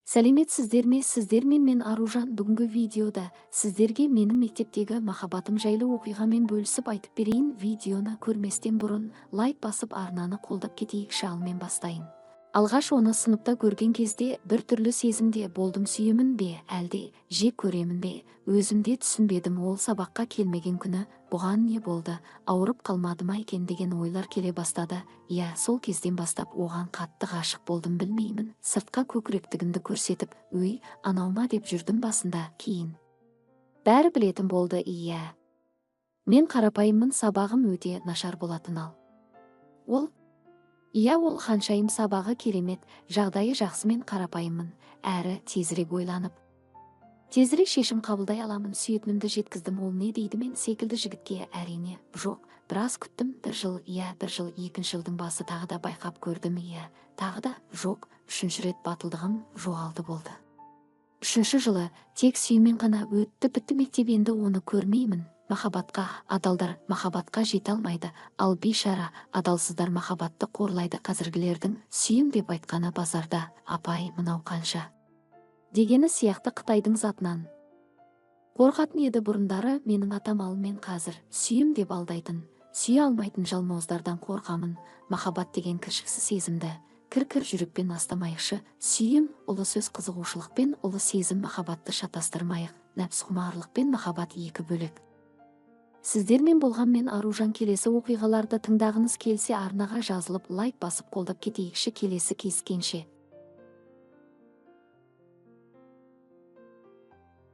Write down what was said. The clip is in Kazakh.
Сәлеметсіздер ме? Сіздермен мен Аружан. Бүгінгі видеода сіздерге менің мектептегі махаббатым жайлы оқиғамен бөлісіп айтып берейін. Видеоны көрместен бұрын лайк басып арнаны қолдап кетейікші. Ал мен бастайын. Алғаш оны сыныпта көрген кезде бір түрлі сезімде болдым. Сүйемін бе, әлде жек көремін бе? Өзімде түсінбедім. Ол сабаққа келмеген күні бұған не болды? Ауырып қалмады ма екен деген ойлар келе бастады. Иә, сол кезден бастап оған қатты ғашық болдым. Білмеймін, сыртқа көкіректігімді көрсетіп, өй, анау ма деп жүрдім басында. Кейін бәрі білетін болды. Иә, мен қарапайыммын, сабағым өте нашар болатын. Ол ханшайым, сабағы керемет, жағдайы жақсы. Мен қарапайыммын, әрі тезірек ойланып, тезірек шешім қабылдай аламын. Сүйетінімді жеткіздім. Ол не дейді? Мен секілді жігітке әрине жоқ. Біраз күттім, бір жыл, екінші жылдың басы тағы да байқап көрдім. Тағы да жоқ. Үшінші рет батылдығым жоғалды болды. Үшінші жылы тек сүймен ғана өтті, бітті мектеп. Енді оны көрмеймін. Махаббатқа адалдар махаббатқа жете алмайды, ал бейшара адалсыздар махаббатты қорлайды. Қазіргілердің сүйем деп айтқаны базарда апай мынау қанша дегені сияқты Қытайдың затынан қорқатын еді бұрындары. Менің атам, ал мен қазір сүйем деп алдайтын, сүйе алмайтын жалмауыздардан қорқамын. Махаббат деген кіршіксіз сезімді кір жүрекпен астамайықшы. Сүйем ұлы сөз, қызығушылықпен ұлы сезім. Махаббатты шатастырмайық. Нәпсіқұмарлық пен махаббат екі бөлек. Сіздермен болған мен Аружан. Келесі оқиғаларды тыңдағыңыз келсе арнаға жазылып лайк басып қолдап кетейікші. Келесі кездескенше.